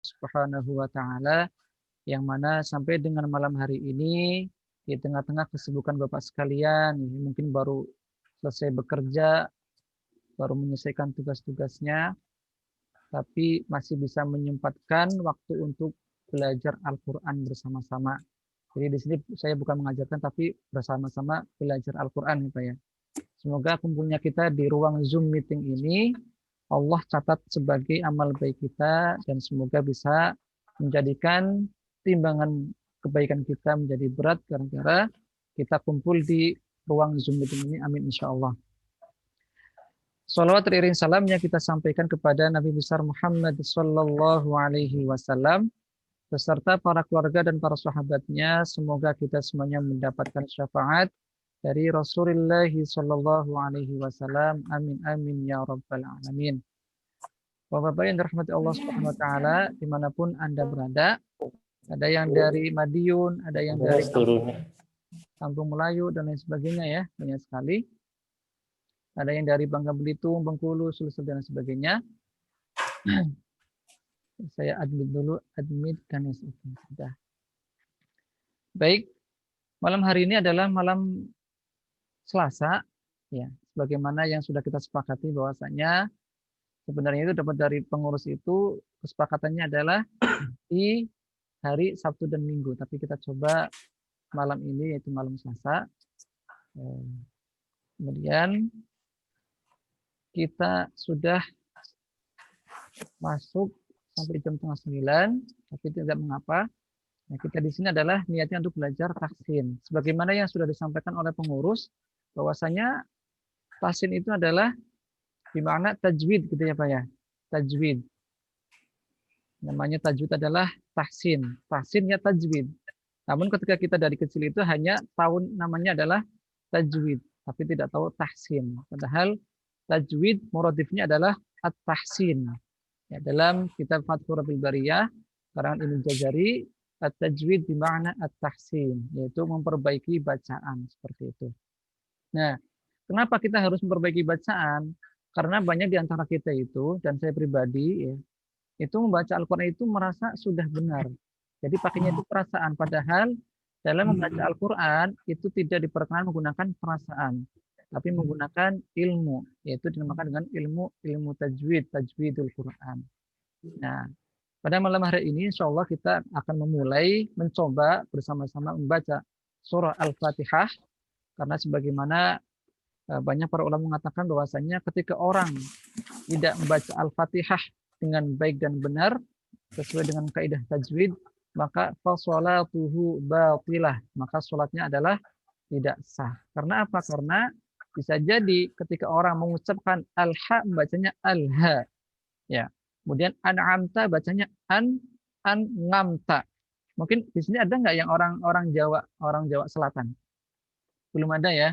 Subhanahu wa taala, yang mana sampai dengan malam hari ini di tengah-tengah kesibukan Bapak sekalian, mungkin baru selesai bekerja, baru menyelesaikan tugas-tugasnya, tapi masih bisa menyempatkan waktu untuk belajar Al-Qur'an bersama-sama. Jadi di sini saya bukan mengajarkan tapi bersama-sama belajar Al-Qur'an ya Pak ya. Semoga kumpulnya kita di ruang Zoom meeting ini Allah catat sebagai amal baik kita dan semoga bisa menjadikan timbangan kebaikan kita menjadi berat gara-gara kita kumpul di ruang Zoom meeting ini. Amin insya Allah. Salawat teriring salamnya kita sampaikan kepada Nabi besar Muhammad sallallahu alaihi wasallam beserta para keluarga dan para sahabatnya. Semoga kita semuanya mendapatkan syafaat dari Rasulullah sallallahu alaihi wasallam. Amin amin ya rabbal alamin. Bapak-bapak yang dirahmati Allah Subhanahu wa taala dimanapun Anda berada, ada yang dari Madiun, ada yang dari Kampung Melayu dan lain sebagainya ya, banyak sekali. Ada yang dari Bangka Belitung, Bengkulu, Sulsel dan sebagainya. Saya admit dulu, admit karena sudah. Baik, malam hari ini adalah malam Selasa, ya. Sebagaimana yang sudah kita sepakati bahwasanya sebenarnya itu dapat dari pengurus itu kesepakatannya adalah di hari Sabtu dan Minggu, tapi kita coba malam ini yaitu malam Selasa. Kemudian kita sudah masuk sampai jam 8:30, tapi tidak mengapa. Nah, kita di sini adalah niatnya untuk belajar tahsin. Sebagaimana yang sudah disampaikan oleh pengurus, bahwasanya tahsin itu adalah dimana tajwid gitu ya Pak ya. Tajwid. Namanya tajwid adalah tahsin. Tahsinnya tajwid. Namun ketika kita dari kecil itu hanya tahu namanya adalah tajwid, tapi tidak tahu tahsin. Padahal tajwid muradifnya adalah at-tahsin. Ya, dalam kitab Fathur Rabbil Bariyah karangan Ibnu Jazari, at-tajwid bermakna at-tahsin, yaitu memperbaiki bacaan seperti itu. Nah, kenapa kita harus memperbaiki bacaan? Karena banyak di antara kita itu, dan saya pribadi ya, itu membaca Al-Qur'an itu merasa sudah benar. Jadi pakainya itu perasaan, padahal dalam membaca Al-Qur'an itu tidak diperkenankan menggunakan perasaan, tapi menggunakan ilmu, yaitu dinamakan dengan ilmu tajwid, tajwidul Quran. Nah, pada malam hari ini insya Allah kita akan memulai mencoba bersama-sama membaca surah Al-Fatihah, karena sebagaimana banyak para ulama mengatakan bahwasanya ketika orang tidak membaca Al-Fatihah dengan baik dan benar sesuai dengan kaidah tajwid, maka fasolatuhu batilah, maka sholatnya adalah tidak sah. Karena apa? Karena bisa jadi ketika orang mengucapkan al-ha bacanya al-ha. Ya. Kemudian an'amta bacanya an-ngamta. Mungkin di sini ada nggak yang orang Jawa Selatan? Belum ada ya?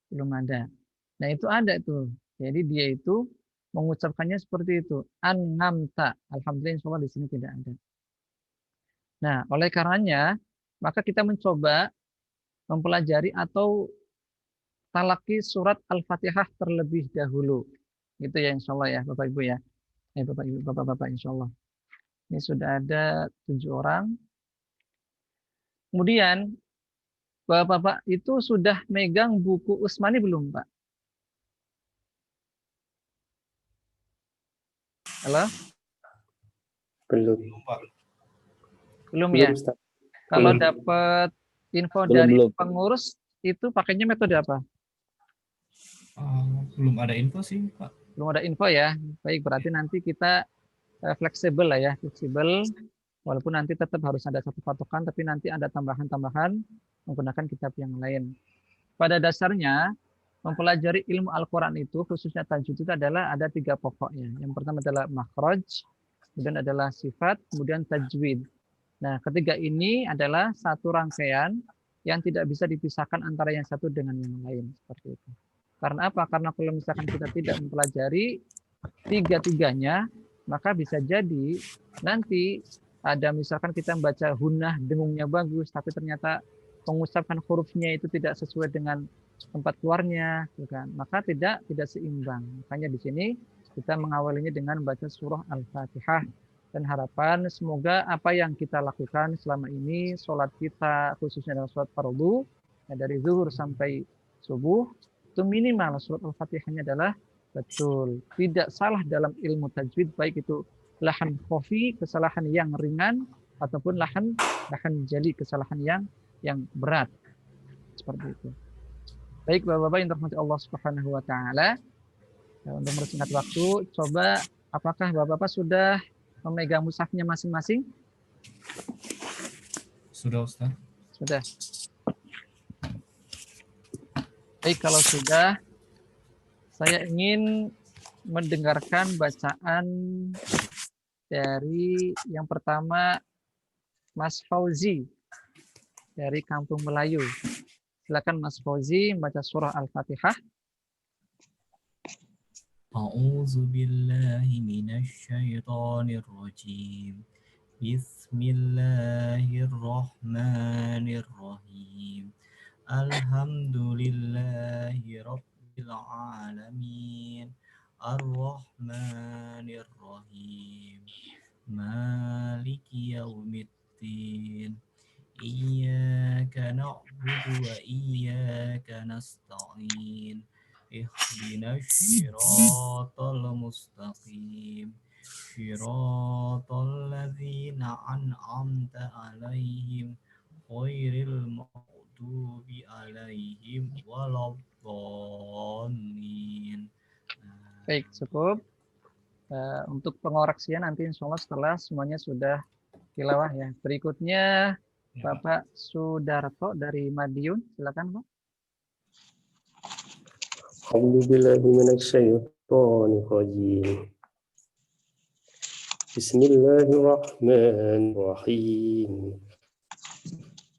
Belum ada. Nah, itu ada itu. Jadi dia itu mengucapkannya seperti itu, an-ngamta. Alhamdulillah insyaallah di sini tidak ada. Nah, oleh karenanya maka kita mencoba mempelajari atau talaki surat Al-Fatihah terlebih dahulu. Gitu ya insya Allah ya Bapak Ibu ya. Bapak Ibu, Bapak-Bapak insya Allah. Ini sudah ada 7 orang. Kemudian Bapak-Bapak itu sudah megang buku Usmani belum Pak? Halo? Belum. Belum ya? Ustaz. Kalau Belum. dapat info dari pengurus itu pakainya metode apa? Belum ada info sih Pak. Belum ada info ya. Baik, berarti nanti kita fleksibel lah ya, fleksibel. Walaupun nanti tetap harus ada satu patokan, tapi nanti ada tambahan-tambahan menggunakan kitab yang lain. Pada dasarnya, mempelajari ilmu Al-Quran itu, khususnya tajwid itu adalah ada 3 pokoknya. Yang pertama adalah makhraj, kemudian adalah sifat, kemudian tajwid. Nah, ketiga ini adalah satu rangkaian yang tidak bisa dipisahkan antara yang satu dengan yang lain. Seperti itu. Karena apa? Karena kalau misalkan kita tidak mempelajari tiga-tiganya, maka bisa jadi nanti ada misalkan kita membaca hunah dengungnya bagus, tapi ternyata mengucapkan hurufnya itu tidak sesuai dengan tempat keluarnya, kan? Maka tidak seimbang. Makanya di sini kita mengawalinya dengan membaca surah Al-Fatihah Dan harapan semoga apa yang kita lakukan selama ini, sholat kita khususnya dalam sholat fardu, ya dari zuhur sampai subuh, itu minimal surat Al-Fatihahnya adalah betul. Tidak salah dalam ilmu tajwid, baik itu lahan khafi, kesalahan yang ringan, ataupun lahan jali, kesalahan yang berat. Seperti itu. Baik Bapak-Bapak yang dirahmati Allah Subhanahu wa taala. Untuk mempersingkat waktu, coba apakah Bapak-Bapak sudah memegang mushafnya masing-masing? Sudah, Ustaz. Sudah. Baik, kalau sudah, saya ingin mendengarkan bacaan dari yang pertama Mas Fauzi dari Kampung Melayu. Silakan Mas Fauzi membaca surah Al-Fatihah. A'udzu billahi minasy syaithanir rajim. Bismillahirrahmanirrahim. Alhamdulillahi rabbil alamin. Ar-Rahmanir-Rahim. Maliki yaumiddin. Iyyaka na'budu wa iyyaka nasta'in. Ihdinas siratal mustaqim. Siratal ladzina an'amta 'alaihim ghairil maghdubi 'alaihim waladdallin. Baik, cukup. Untuk pengoreksian nanti insya Allah setelah semuanya sudah tilawah ya. Berikutnya Bapak Sudarto dari Madiun, silakan Pak. A'udzubillahi minasyaitonirrajim. Bismillahirrahmanirrahim.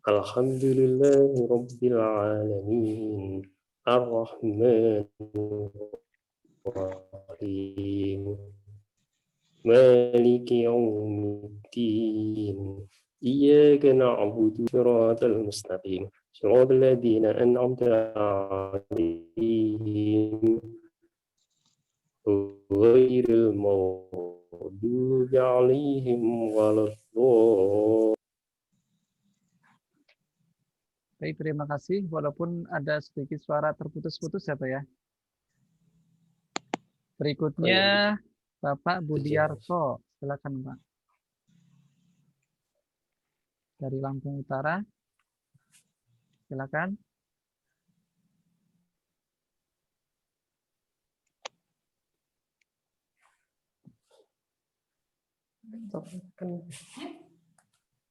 Alhamdulillahi rabbil alamin. Ar-Rahmanir-Rahim. Maliki yaumiddin. Iyyaka na'budu siratal mustaqim. Siratal ladzina an'amta 'alaihim ghairil maghdubi 'alaihim waladdallin. Baik, terima kasih. Walaupun ada sedikit suara terputus-putus ya Pak ya. Berikutnya Bapak Budiarto, silakan Pak. Dari Lampung Utara, silakan.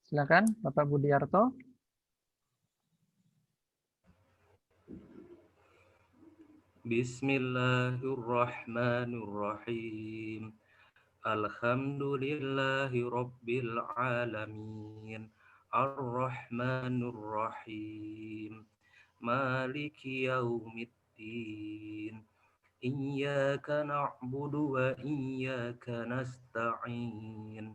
Silakan Bapak Budiarto. Bismillahirrahmanirrahim. Alhamdulillahi rabbil alamin. Ar-Rahmanir-Rahim. Maliki yaumiddin. Iyyaka na'budu wa iyyaka nasta'in.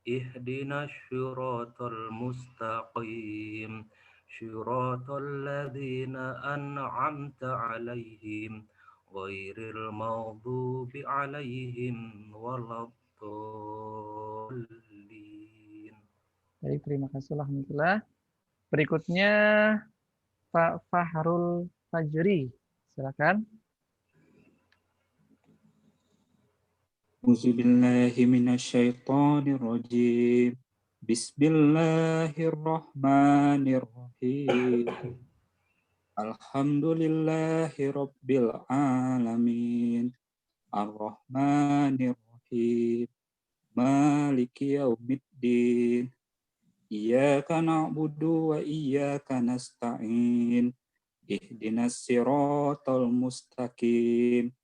Ihdinas syiratal mustaqim. Syiratal ladzina an'amta 'alaihim ghairil maghdubi 'alaihim waladdallin. Baik, terima kasih alhamdulillah. Berikutnya Pak Fahrul Fajri, silakan. A'udzubillahi minasyaitonirrajim. Bismillahirrahmanirrahim. Alhamdulillahi rabbil alamin. Ar-Rahmanir-Rahim. Maliki yaumiddin. Iyyaka na'budu wa iyyaka nasta'in. Ihdinas siratal mustaqim.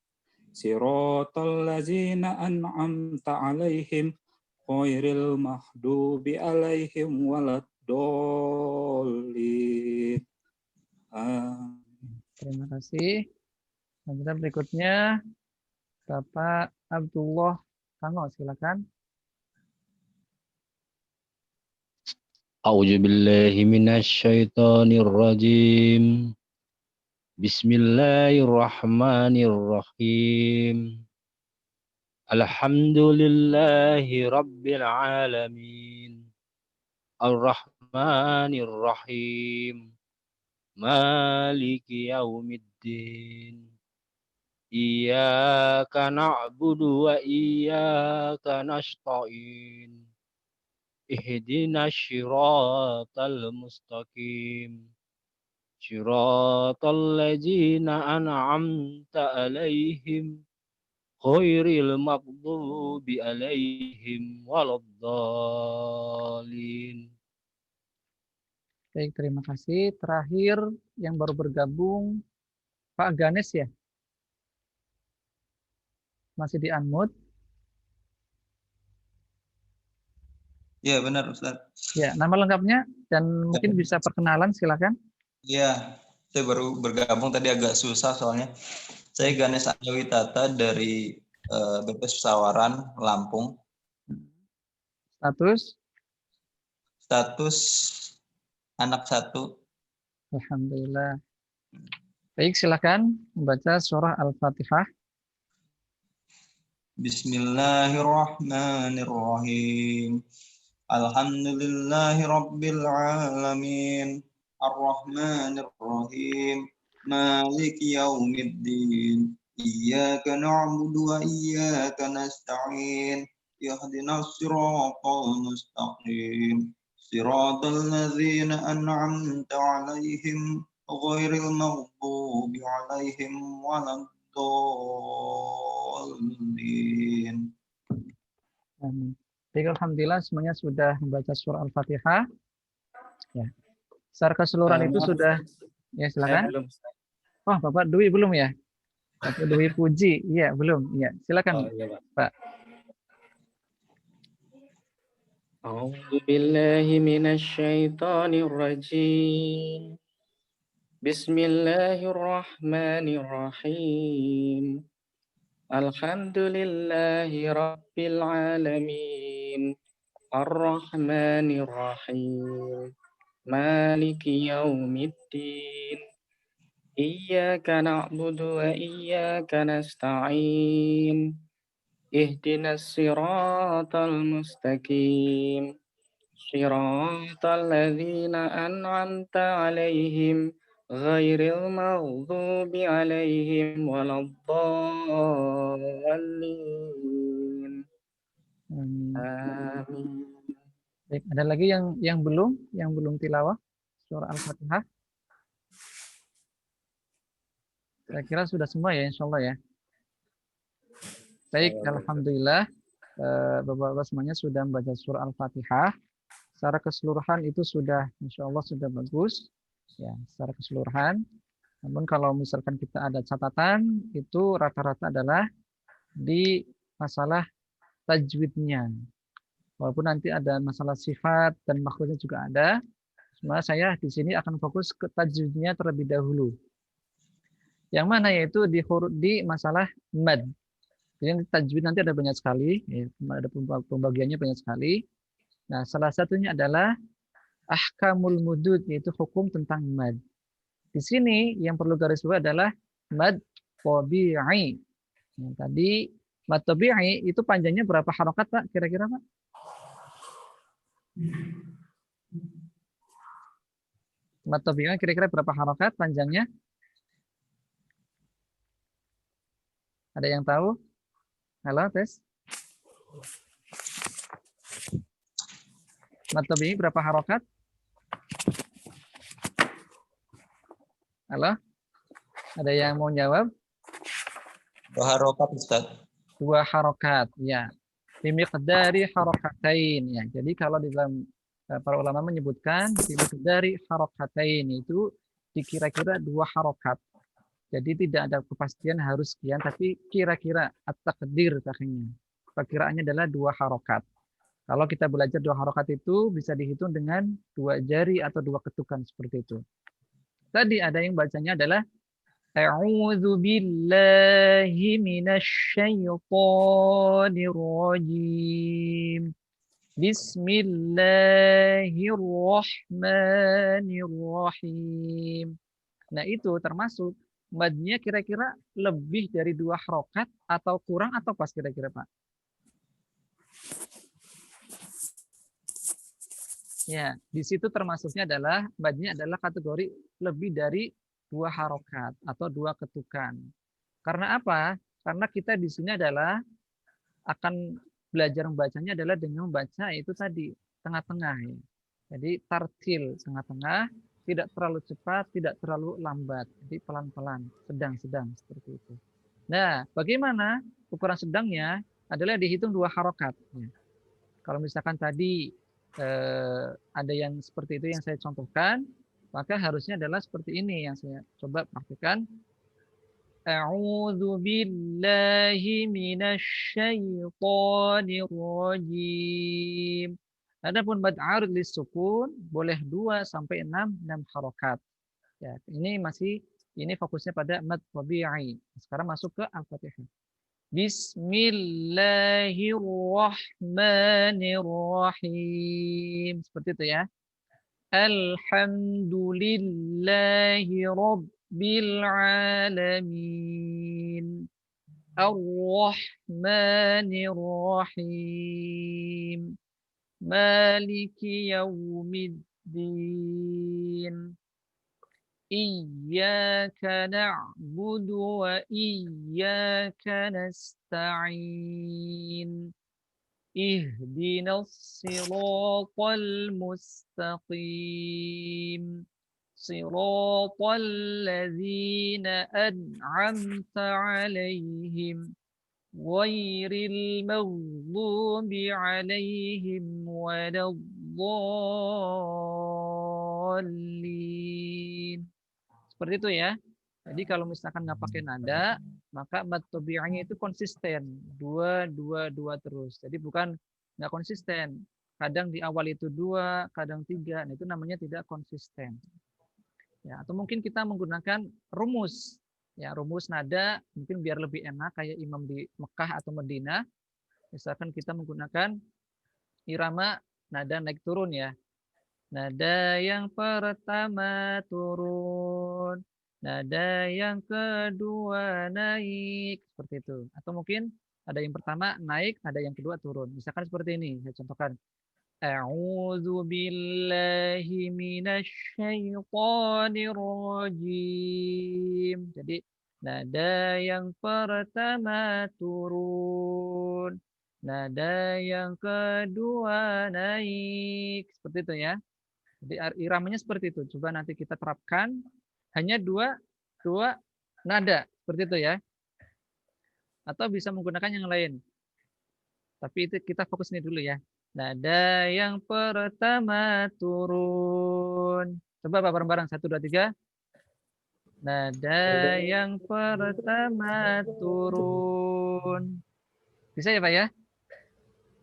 Siratal ladzina an'amta 'alaihim ghairil maghdubi 'alaihim waladdallin. Terima kasih. Dan berikutnya Bapak Abdullah Kango, silakan. A'udzubillahi minasyaitonirrajim. Bismillahirrahmanirrahim. Alhamdulillahi Rabbil Alamin. Ar-Rahmanir Rahim. Maliki Yaumiddin. Iyyaka na'budu wa iyyaka nasta'in. Ihdinas siratal mustaqim. Siratal ladzina an'amta 'alaihim ghairil maghdubi 'alaihim waladdallin. Baik, terima kasih. Terakhir yang baru bergabung Pak Ganes ya. Masih di unmute. Ya, benar Ustaz. Ya, nama lengkapnya dan mungkin bisa perkenalan, silakan. Ya, saya baru bergabung tadi agak susah soalnya. Saya Ganes Anjawitata dari BPS Pesawaran, Lampung. Status anak 1. Alhamdulillah. Baik, silakan membaca surah Al-Fatihah. Bismillahirrahmanirrahim. Alhamdulillahi rabbil alamin. Ar-Rahmanir-Rahim. Maliki yaumiddin. Iyyaka na'budu wa iyyaka nasta'in. Ihdinas siratal mustaqim. Siratal ladzina an'amta 'alaihim ghairil maghdubi 'alaihim waladdallin. Amin. Baik, alhamdulillah semuanya sudah membaca surah Al-Fatihah. Ya. Secara keseluruhan itu sudah ya, silakan. Oh, Bapak Dwi belum ya? Bapak Dwi Puji. Iya, belum. Iya, silakan, Pak. A'udzu billahi minasy syaithanir rajim. Bismillahirrahmanirrahim. Alhamdulillahi rabbil alamin. Ar-Rahmanir Rahim. Maliki yaumiddin. Iyyaka na'budu wa iyyaka nasta'in. Ihdinas siratal mustaqim. Siratal ladzina an'amta 'alaihim ghairil maghdubi 'alaihim waladdallin. Amin. Baik, ada lagi yang belum tilawah surah Al-Fatihah? Saya kira sudah semua ya, insya Allah ya. Baik, alhamdulillah Bapak-bapak semuanya sudah membaca surah Al-Fatihah. Secara keseluruhan itu sudah, insya Allah sudah bagus ya, secara keseluruhan. Namun kalau misalkan kita ada catatan, itu rata-rata adalah di masalah tajwidnya. Walaupun nanti ada masalah sifat dan makhluknya juga ada. Cuma saya di sini akan fokus ke tajwidnya terlebih dahulu. Yang mana yaitu di masalah mad. Jadi tajwid nanti ada banyak sekali, ya, ada pembagiannya banyak sekali. Nah, salah satunya adalah ahkamul mudud, yaitu hukum tentang mad. Di sini yang perlu garis bawah adalah mad tabi'i. Nah, tadi mad tabi'i itu panjangnya berapa harokat, Pak? Kira-kira, Pak? Mad tabi'i kira-kira berapa harokat panjangnya? Ada yang tahu? Halo, tes. Mad tabi'i berapa harokat? Halo? Ada yang mau jawab? 2 harokat, Ustaz. 2 harokat, ya. Bimiqdari harokatain, ya. Jadi kalau di dalam para ulama menyebutkan bimiqdari harokatain itu dikira-kira 2 harokat. Jadi tidak ada kepastian harus sekian, tapi kira-kira at-taqdir akhirnya. Perkiraannya adalah 2 harokat. Kalau kita belajar 2 harokat itu bisa dihitung dengan 2 jari atau 2 ketukan seperti itu. Tadi ada yang bacanya adalah A'udzu billahi minasyaitonir rajim. Bismillahirrahmanirrahim. Nah, itu termasuk madnya kira-kira lebih dari 2 harokat atau kurang atau pas kira-kira Pak? Ya, di situ termasuknya adalah madnya adalah kategori lebih dari 2 harokat atau 2 ketukan. Karena apa? Karena kita di sini adalah akan belajar membacanya adalah dengan membaca itu tadi tengah-tengah ya. Jadi tartil tengah-tengah, tidak terlalu cepat, tidak terlalu lambat. Jadi pelan-pelan, sedang-sedang seperti itu. Nah, bagaimana ukuran sedangnya adalah dihitung 2 harokat. Ya. Kalau misalkan tadi ada yang seperti itu yang saya contohkan, maka harusnya adalah seperti ini yang saya coba praktikkan. A'udzu billahi minasyaitonir rajim. Adapun mad arid lisukun boleh 2 sampai 6 harokat. Ya, ini fokusnya pada mad tabi'i. Sekarang masuk ke Al-Fatihah. Bismillahirrahmanirrahim. Seperti itu ya. Alhamdulillahi rabbil alamin. Ar-Rahmanir-Rahim. Maliki yaumiddin. Iyyaka na'budu wa iyyaka nasta'in. Ihdinas siratal mustaqim. Siratal ladzina an'amta 'alaihim ghairil maghdubi 'alaihim waladdallin. Seperti itu ya. Jadi kalau misalkan nggak pakai nada, maka mad tabi'iynya itu konsisten, 2 terus. Jadi bukan nggak konsisten. Kadang di awal itu 2, kadang 3. Nah, itu namanya tidak konsisten. Ya, atau mungkin kita menggunakan rumus. Ya, rumus nada mungkin biar lebih enak kayak imam di Mekah atau Madinah. Misalkan kita menggunakan irama nada naik turun ya. Nada yang pertama turun, nada yang kedua naik, seperti itu. Atau mungkin ada yang pertama naik, ada yang kedua turun. Misalkan seperti ini, saya contohkan. A'udzu billahi minasyaitonir rajim. Jadi nada yang pertama turun, nada yang kedua naik. Seperti itu ya. Jadi iramanya seperti itu. Coba nanti kita terapkan hanya dua nada seperti itu ya. Atau bisa menggunakan yang lain. Tapi itu kita fokus ini dulu ya. Nada yang pertama turun. Coba Pak bareng-bareng 1 2 3. Nada yang pertama turun. Bisa ya Pak ya?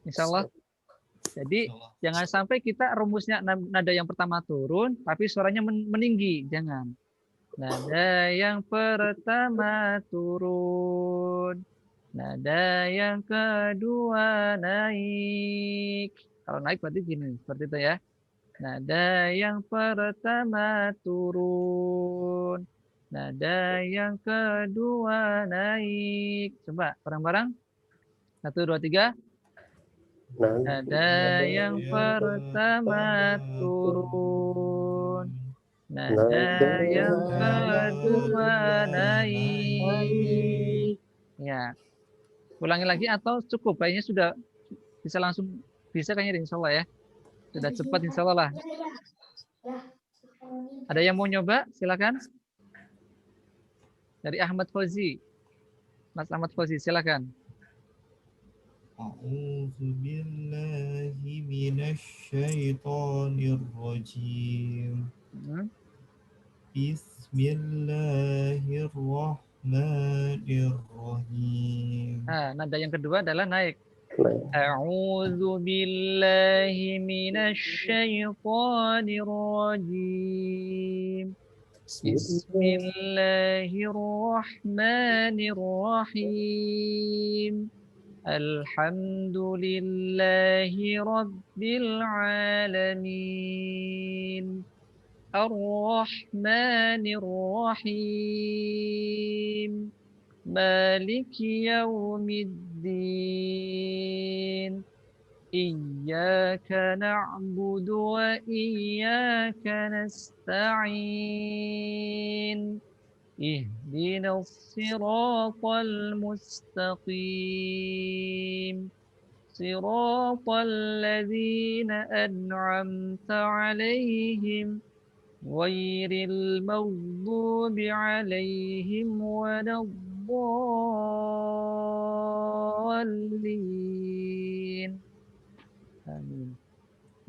Insya Allah. Jadi jangan sampai kita rumusnya nada yang pertama turun, tapi suaranya meninggi. Jangan. Nada yang pertama turun. Nada yang kedua naik. Kalau naik berarti gini, seperti itu ya. Nada yang pertama turun. Nada yang kedua naik. Coba bareng-bareng. 1 2 3. Nada yang pertama turun. Nada yang kedua naik. Ya. Ulangi lagi atau cukup? Kayaknya sudah bisa langsung bisa kayaknya insya Allah ya. Sudah cepat insya Allah lah. Ada yang mau nyoba? Silakan. Dari Ahmad Fauzi. Mas Ahmad Fauzi, silakan. A'udzu billahi minasyaitonir rajim. Bismillahirrahmanirrahim. Nah, nada yang kedua adalah naik. A'udzu billahi minasyaitonir rajim. Bismillahirrahmanirrahim. Alhamdulillahi rabbil alamin. Ar-Rahmanir Rahim. Maliki Yaumiddin. Iyyaka na'budu wa iyyaka nasta'in. Ihdinas siratal mustaqim. Siratal ladzina an'amta 'alaihim ghairil maghdubi 'alaihim waladdallin. Amin.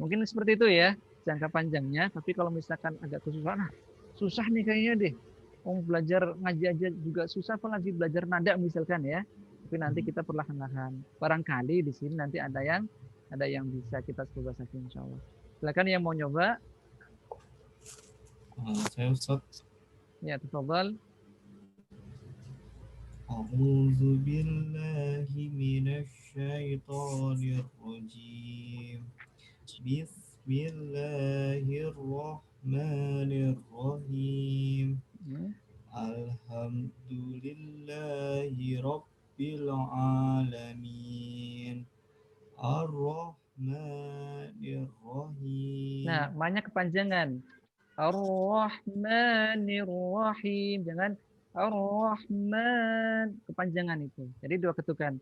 Mungkin seperti itu ya jangka panjangnya, tapi kalau misalkan agak kesusahan, susah nih kayaknya deh. Belajar ngaji aja juga susah, apalagi belajar nada misalkan ya. Tapi nanti kita perlahan-lahan. Barangkali di sini nanti ada yang bisa kita coba saja insya Allah. Silakan yang mau nyoba. Saya Ustaz. Ya, tafadhal. A'udzu billahi minasy syaithanir rajim. Bismillahirrahmanirrahim. Alhamdulillahi rabbil alamin. Ar-Rahmanir Rahim. Nah, ma-nya kepanjangan. Ar-Rahmanir Rahim. Jangan Ar-Rahman, kepanjangan itu. Jadi dua ketukan.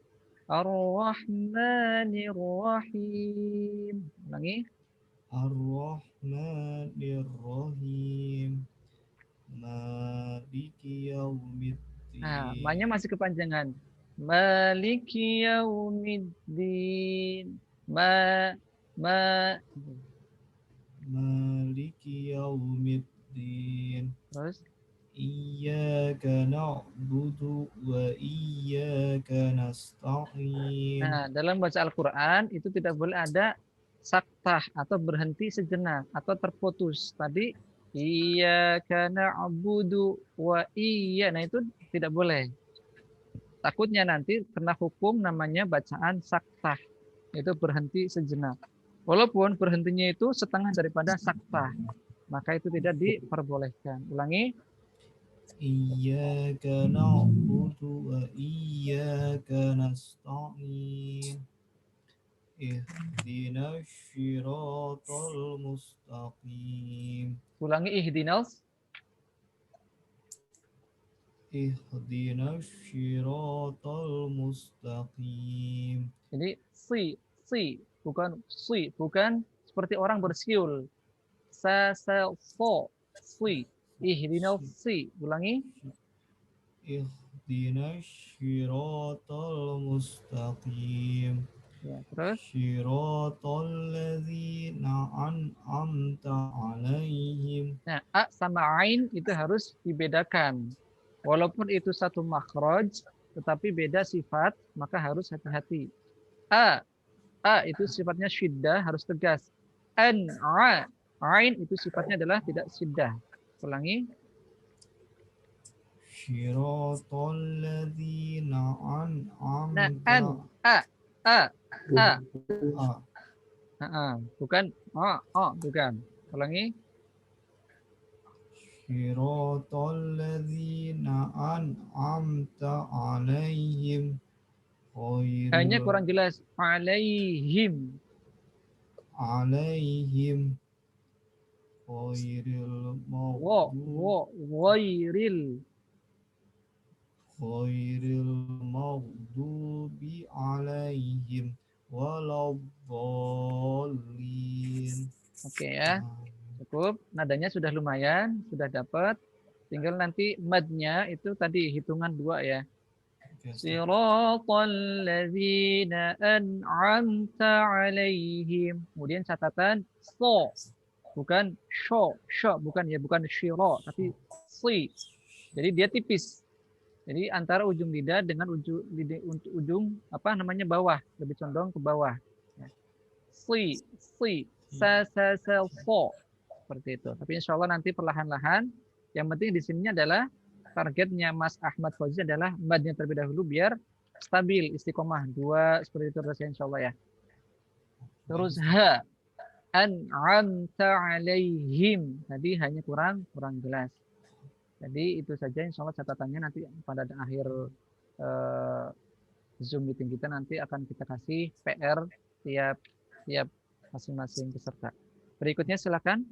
Ar-Rahmanir Rahim. Ulangi. Ar-Rahmanir Rahim. Maliki Yaumiddin. Nah, ma-nya masih kepanjangan. Maliki Yaumiddin. Maliki Yaumiddin. Terus Iyyaka na'budu wa iyyaka nasta'in. nah, dalam baca Al-Qur'an itu tidak boleh ada saktah atau berhenti sejenak atau terputus. Tadi iyyaka na'budu wa iyya. Nah, itu tidak boleh. Takutnya nanti kena hukum namanya bacaan saktah. Itu berhenti sejenak. Walaupun berhentinya itu setengah daripada saktah, maka itu tidak diperbolehkan. Ulangi. Iyyaka na'budu wa iyyaka nasta'in. Ihdinas siratal mustaqim. Ulangi ihdinas. Ihdinas siratal mustaqim. Jadi si, bukan si, bukan seperti orang bersiul. So, si. Ihdinas si. Ulangi. Ihdinas siratal mustaqim. Ya, terus Siratal ladzina an'amta 'alaihim. nah, a sama ain itu harus dibedakan. Walaupun itu satu makhraj, tetapi beda sifat, maka harus hati-hati. A itu sifatnya syiddah, harus tegas. Ain itu sifatnya adalah tidak syiddah. Ulangi. Siratal ladzina an'amta. Nah, bukan bukan. Ulangi. Siratal ladzina an'amta 'alaihim. Hanya kurang jelas. Alaihim. Ghairil maghdubi 'alaihim waladdallin. Oke ya. Cukup. Nadanya sudah lumayan, sudah dapat. Tinggal nanti madnya itu tadi hitungan 2 ya. Siratal ladzina an'amta 'alaihim. Kemudian catatan so. Bukan sho, bukan ya, bukan syira, tapi si. Jadi dia tipis. Jadi antara ujung lidah dengan ujung bawah, lebih condong ke bawah. Si, sa, so. Seperti itu. Tapi insya Allah nanti perlahan-lahan. Yang penting di sini adalah targetnya Mas Ahmad Fauzi adalah madnya terlebih dahulu biar stabil, istiqomah 2 seperti itu rasanya insya Allah ya. Terus an'amta alaihim. Tadi hanya kurang jelas. Jadi itu saja insya Allah catatannya nanti pada akhir Zoom meeting kita nanti akan kita kasih PR tiap masing-masing peserta. Berikutnya silakan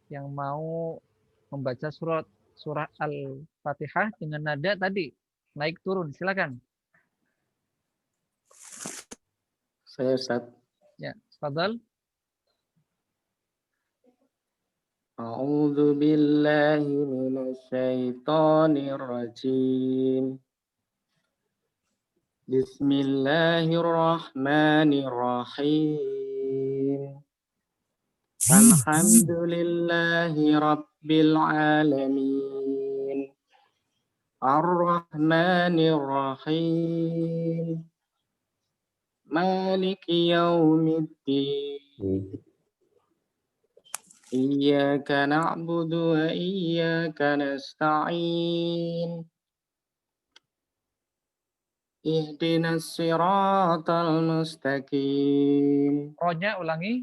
yang mau membaca surah Al-Fatihah dengan nada tadi naik turun, silakan. Saya Ustaz. Ya, tafadhal. A'udzu billahi minasyaitonir rajim. Bismillahirrahmanirrahim. Alhamdulillahi rabbil alamin. Ar-Rahmanir Rahim. Maliki yaumiddin. Iyyaka na'budu wa iyyaka nasta'in. Ihdinas siratal mustaqim. Rohnya ulangi.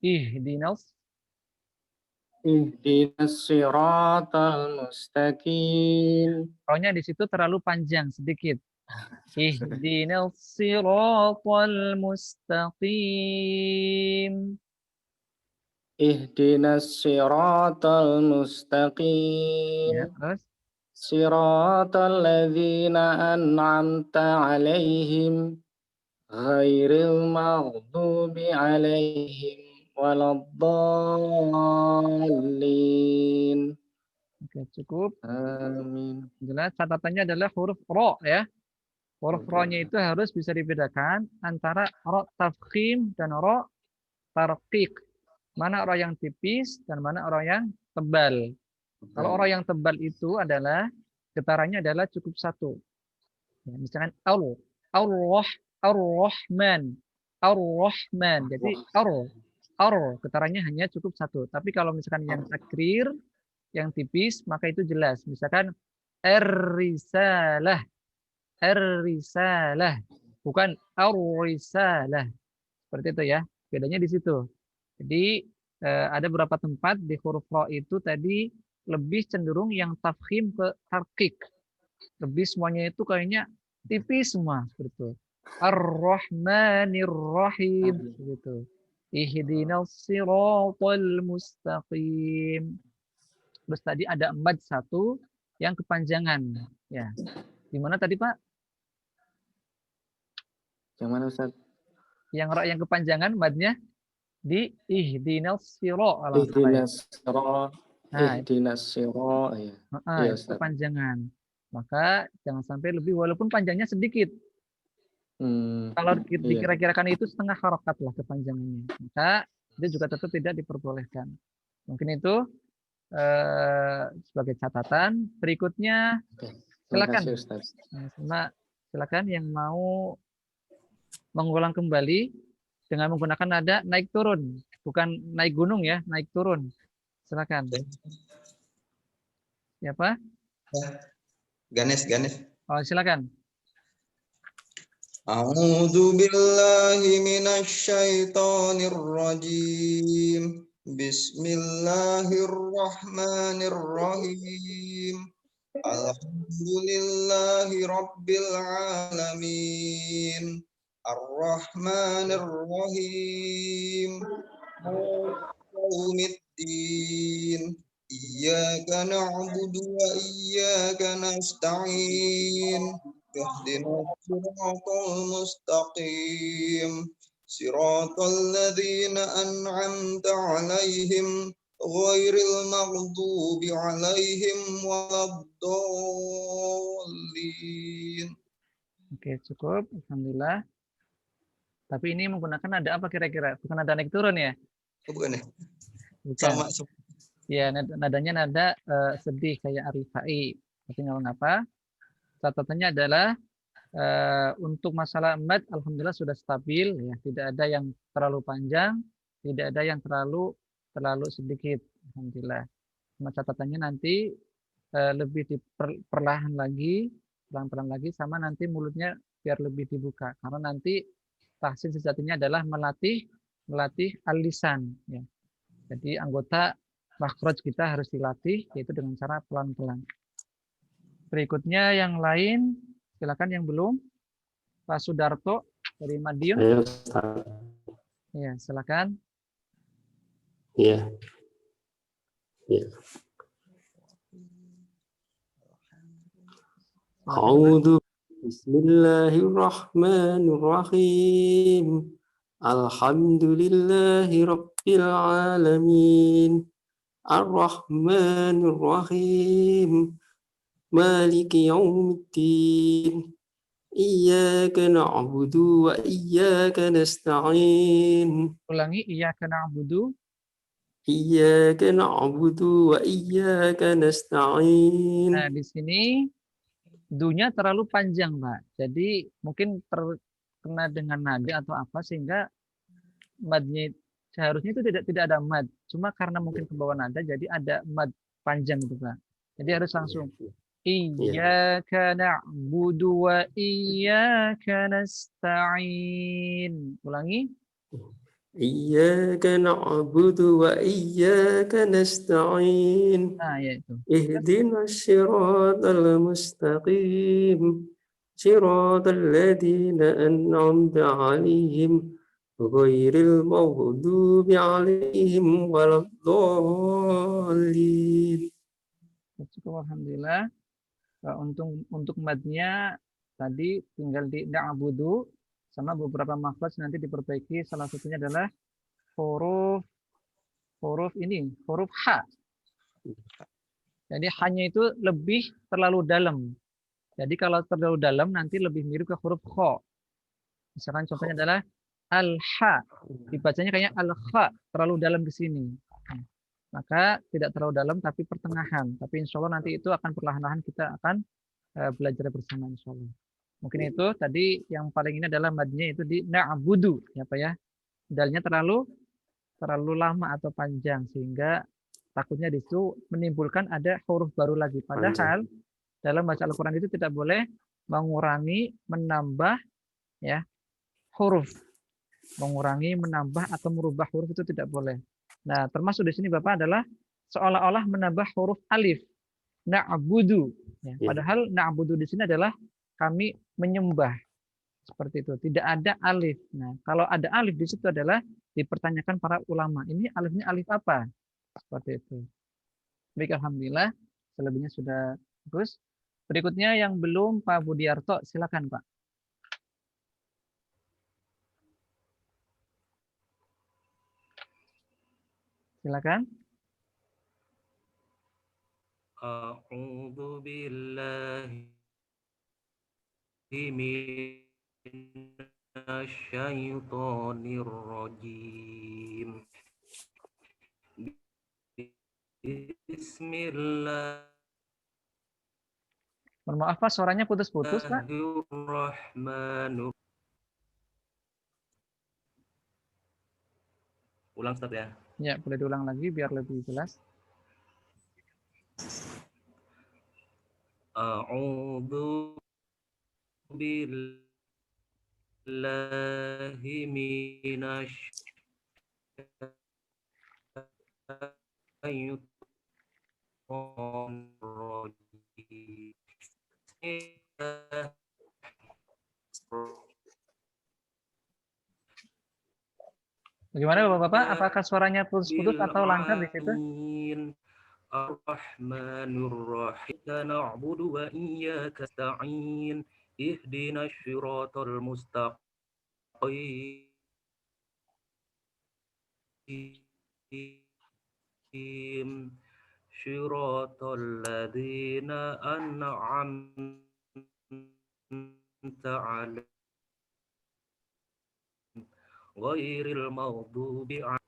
Ihdinas siratal mustaqim. Rohnya di situ terlalu panjang sedikit. Ihdinas siratal mustaqim. Ihdinas siratal mustaqim. Ya, terus. Siratal ladzina an'amta alaihim ghairil maghdubi alaihim waladdallin. Oke, cukup. Amin. Jelas catatannya adalah huruf ro ya. Huruf ro-nya itu harus bisa dibedakan antara ro tafkhim dan ro tarqiq. Mana ro yang tipis dan mana ro yang tebal. Kalau ro yang tebal itu adalah getarannya adalah cukup satu. Ya, misalkan Ar-Rahman. Ar-Rahman. Jadi getarannya hanya cukup satu. Tapi kalau misalkan yang takrir, yang tipis, maka itu jelas. Misalkan Ar-Risalah. Ar-Risalah. Bukan Ar-Risalah. Seperti itu ya. Bedanya di situ. Jadi ada beberapa tempat di huruf ro itu tadi lebih cenderung yang tafkhim ke tarqiq. Lebih semuanya itu kayaknya tipis semua seperti itu. Ar-Rahmanir Rahim gitu. Ihdinas siratal mustaqim. Terus tadi ada mad satu yang kepanjangan ya. Di mana tadi Pak? Yang mana Ustaz? Yang ra yang kepanjangan madnya di ihdinas siratal. Ihdinas siratal. Ihdinas siratal ya. Iya, kepanjangan. Maka jangan sampai lebih walaupun panjangnya sedikit. Kalau dikira-kirakan itu setengah harokat lah kepanjangannya. Maka itu juga tetap tidak diperbolehkan. Mungkin itu sebagai catatan. Berikutnya silakan. Silakan yang mau mengulang kembali dengan menggunakan nada naik turun, bukan naik gunung ya, naik turun. Silakan. Siapa? Ganes. Oh, silakan. A'udzu billahi minasyaitonir rajim. Bismillahirrahmanirrahim. Alhamdulillahi rabbil alamin. Ar-Rahmanir Rahim. Yaumiddin. Iyyaka na'budu wa iyyaka nasta'in. Ihdinas siratal mustaqim. Siratal ladzina an'amta 'alaihim ghairil maghdubi 'alaihim waladdallin. Oke, cukup. Alhamdulillah. Tapi ini menggunakan nada apa kira-kira? Bukan nada naik turun ya? Bukan ya? Bukan. Ya, nadanya nada sedih kayak Arifai. Tapi nggak mengapa. Catatannya adalah untuk masalah mad, alhamdulillah sudah stabil. Ya, tidak ada yang terlalu panjang, tidak ada yang terlalu sedikit. Alhamdulillah. Cuma catatannya nanti lebih diperlahan lagi, pelan-pelan lagi, sama nanti mulutnya biar lebih dibuka. Karena nanti tahsin sejatinya adalah melatih melatih al-lisan. Ya. Jadi anggota makhraj kita harus dilatih, yaitu dengan cara pelan-pelan. Berikutnya yang lain, silakan yang belum. Pak Sudarto dari Madiun. Ayo, Ustaz. Ya, silakan. Ya. Ya. A'udzu Bismillahirrahmanirrahim. Alhamdulillahi rabbil alamin. Ar-Rahmanir-Rahim. Maliki yaumiddin. Iyyaka na'budu wa iyyaka nasta'in. Ulangi, iyyaka na'budu. Iyyaka na'budu wa iyyaka nasta'in. Nah, di sini dunya terlalu panjang, Pak. Jadi mungkin terkena dengan nada atau apa sehingga madnya seharusnya itu tidak ada mad. Cuma karena mungkin ke bawah nada jadi ada mad panjang itu, Pak. Jadi harus langsung iyyaka na'budu wa iyyaka nasta'in. Ulangi. Iyyaka na'budu wa iyyaka nasta'in. Nah, ya itu. Ihdinas siratal mustaqim. Siratal ladzina an'amta 'alaihim ghairil maghdubi 'alaihim waladdallin. Cukup, alhamdulillah. Untuk madnya tadi tinggal di na'budu sama beberapa makhraj nanti diperbaiki. Salah satunya adalah huruf H. Jadi hanya itu lebih terlalu dalam. Jadi kalau terlalu dalam nanti lebih mirip ke huruf kha. Misalkan contohnya adalah al-ha. Dibacanya kayak al-kha, terlalu dalam ke sini. Maka tidak terlalu dalam tapi pertengahan. Tapi insya Allah nanti itu akan perlahan-lahan kita akan belajar bersama insya Allah. Mungkin itu tadi yang paling ini adalah madnya itu di na'budu, ya Pak ya. Dalnya terlalu lama atau panjang sehingga takutnya di situ menimbulkan ada huruf baru lagi. Padahal dalam baca Al-Qur'an itu tidak boleh mengurangi, menambah ya huruf. Mengurangi, menambah atau merubah huruf itu tidak boleh. Nah, termasuk di sini Bapak adalah seolah-olah menambah huruf alif. Na'budu. Ya. Padahal na'budu di sini adalah kami menyembah. Seperti itu. Tidak ada alif. Nah, kalau ada alif di situ adalah dipertanyakan para ulama. Ini alifnya alif apa? Seperti itu. Baik, alhamdulillah. Selebihnya sudah bagus. Berikutnya yang belum Pak Budiarto, silakan Pak. Silakan. A'udzu billahi minasyaitonir rajim. Bismillah. Mohon maaf Pak, suaranya putus-putus Pak. Ulang Ustaz ya. Ya, boleh diulang lagi biar lebih jelas. A'udzu billahi minasyaitonir rajim. Bagaimana Bapak-Bapak? Apakah suaranya putus-putus atau lancar di situ? Ar-Rahmanir-Rahim. Na'budu wa iyyaka nasta'in. Ihdinas siratal mustaqim. Siratal ladzina an'amta 'alaihim ghairil maghdubi 'alaihim.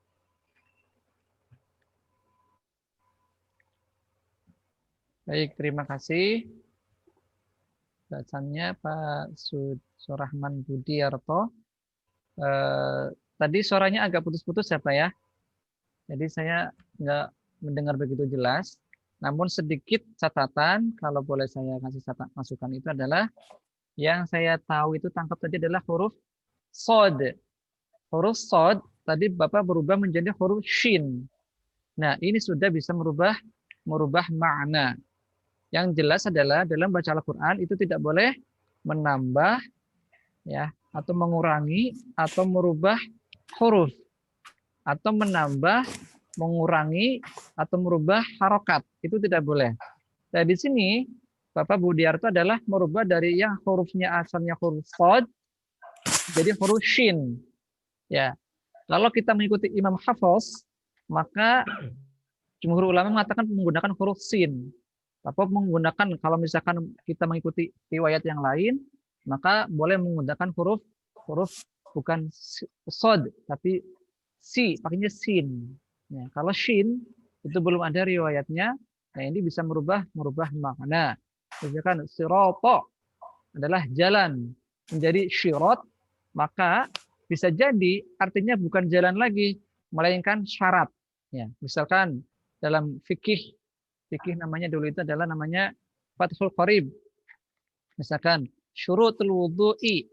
Baik, terima kasih. Bacaannya Pak Surahman Budiarto. Tadi suaranya agak putus-putus ya Pak ya. Jadi saya nggak mendengar begitu jelas. Namun sedikit catatan, kalau boleh saya kasih masukan itu adalah yang saya tahu itu tangkap tadi adalah huruf sod. Huruf sod tadi Bapak berubah menjadi huruf shin. Nah, ini sudah bisa merubah makna. Yang jelas adalah dalam baca Al-Qur'an itu tidak boleh menambah ya atau mengurangi atau merubah huruf atau menambah, mengurangi atau merubah harokat. Itu tidak boleh. Nah, di sini Bapak Budiarto adalah merubah dari yang hurufnya asalnya huruf shad jadi huruf shin. Ya. Kalau kita mengikuti Imam Hafiz, maka jumhur ulama mengatakan menggunakan huruf sin. Bapak menggunakan kalau misalkan kita mengikuti riwayat yang lain, maka boleh menggunakan huruf bukan shad tapi si, pakainya sin. Ya, kalau shin itu belum ada riwayatnya, nah ini bisa merubah makna. Misalkan sirata adalah jalan menjadi syirat, maka bisa jadi artinya bukan jalan lagi, melainkan syarat. Ya, misalkan dalam fikih namanya dulu itu adalah namanya Fathul Qarib. Misalkan syurutul wudu'i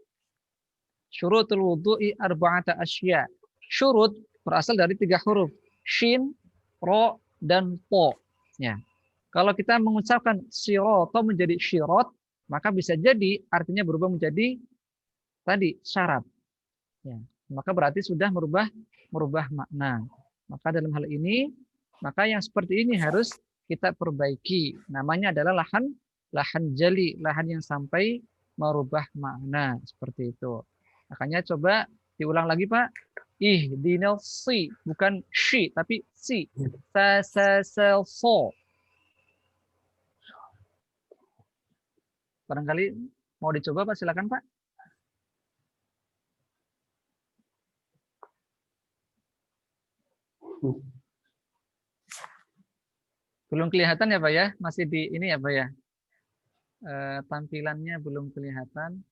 arba'ata asya. Syurut berasal dari 3 huruf, shin, ro, dan po. Ya. Kalau kita mengucapkan sirata menjadi syirat, maka bisa jadi artinya berubah menjadi tadi syarat. Ya. Maka berarti sudah merubah makna. Maka dalam hal ini, maka yang seperti ini harus kita perbaiki. Namanya adalah lahan jali, lahan yang sampai merubah makna seperti itu. Makanya coba diulang lagi Pak. Ihdinal si, bukan shi tapi si. So. Barangkali mau dicoba Pak, silakan Pak. Belum kelihatan ya Pak ya? Masih di ini ya Pak ya? Tampilannya belum kelihatan.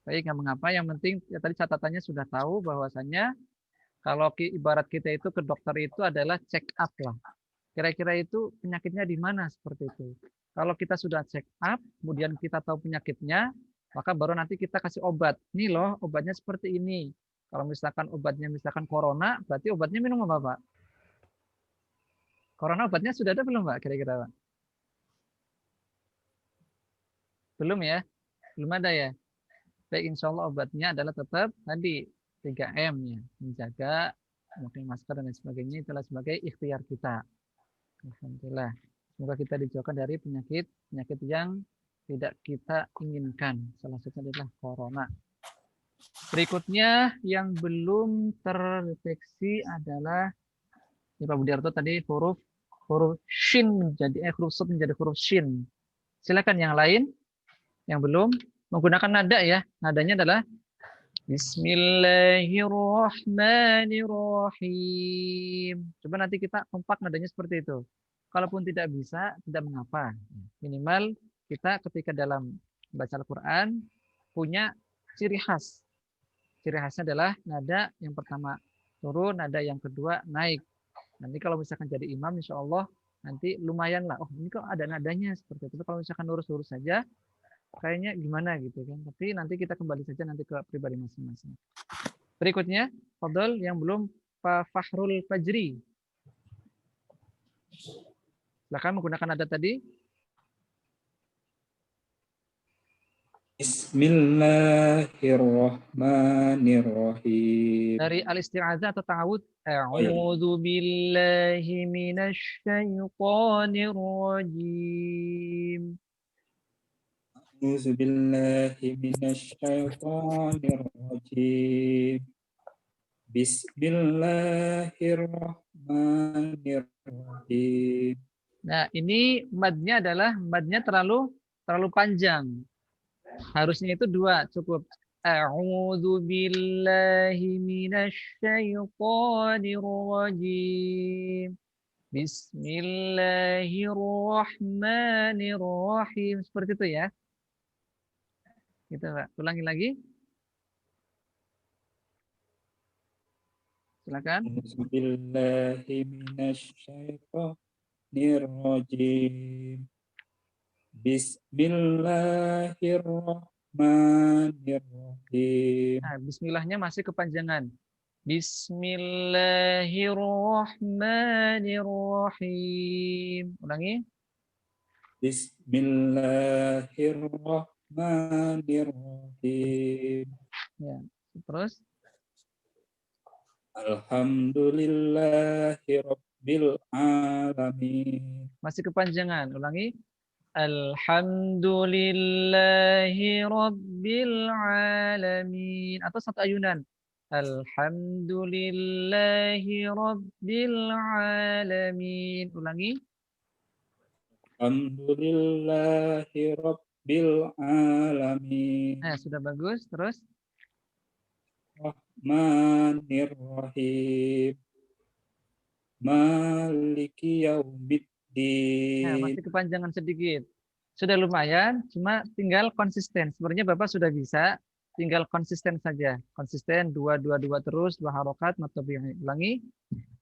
Baik, nggak mengapa. Yang penting ya tadi catatannya sudah tahu bahwasanya kalau ibarat kita itu ke dokter itu adalah check up lah. Kira-kira itu penyakitnya di mana seperti itu. Kalau kita sudah check up, kemudian kita tahu penyakitnya, maka baru nanti kita kasih obat. Nih loh, obatnya seperti ini. Kalau misalkan obatnya misalkan corona, berarti obatnya minum apa Pak? Corona obatnya sudah ada belum Pak kira-kira Pak? Belum ya? Belum ada ya? Baik, insya Allah obatnya adalah tetap tadi 3M ya, menjaga, memakai masker dan lain sebagainya, itulah sebagai ikhtiar kita. Alhamdulillah. Semoga kita dijauhkan dari penyakit yang tidak kita inginkan. Salah satunya adalah corona. Berikutnya yang belum terdeteksi adalah Pak Budiarto tadi huruf shin menjadi huruf shad menjadi huruf shin. Silakan yang lain yang belum menggunakan nada ya. Nadanya adalah Bismillahirrahmanirrahim. Coba nanti kita kompak nadanya seperti itu. Kalaupun tidak bisa, tidak mengapa. Minimal kita ketika dalam baca Al-Quran punya ciri khas. Ciri khasnya adalah nada yang pertama turun, nada yang kedua naik. Nanti kalau misalkan jadi imam, insya Allah nanti lumayan lah. Oh ini kok ada nadanya seperti itu. Kalau misalkan lurus-lurus saja, kayaknya gimana gitu kan. Tapi nanti kita kembali saja nanti ke pribadi masing-masing. Berikutnya, fadhol yang belum Pak Fahrul Fajri. Silakan menggunakan nada tadi. Bismillahirrahmanirrahim. Dari al-isti'adzah atau ta'awud. A'udzu billahi minasy syaithanir rajim. A'udzu billahi minasy syaithanir rajim. Bismillahirrahmanirrahim. Nah, ini madnya adalah terlalu panjang. Harusnya itu 2 cukup. A'udzu billahi minasy syaithanir rajim. Bismillahirrahmanirrahim. Seperti itu ya. Gitu, Pak. Ulangi lagi. Silakan. Bismillahi minasy syaithanir rajim. Bismillahirrahmanirrahim. Bismillahirrahmanirrahim. Nah, bismillahnya masih kepanjangan. Bismillahirrahmanirrahim. Ulangi. Bismillahirrahmanirrahim. Ya, terus. Alhamdulillahirabbil alamin. Masih kepanjangan. Ulangi. Alhamdulillahi rabbil alamin. Atau satu ayunan. Alhamdulillahi rabbil alamin. Ulangi. Alhamdulillahirabbil alamin. Nah, sudah bagus. Terus. Rahmanirrahim. Maliki yaumiddin. Nah, masih kepanjangan sedikit. Sudah lumayan, cuma tinggal konsisten. Sebenarnya Bapak sudah bisa, tinggal konsisten saja. Konsisten, dua terus, 2 harokat, matobi'ah. Ulangi.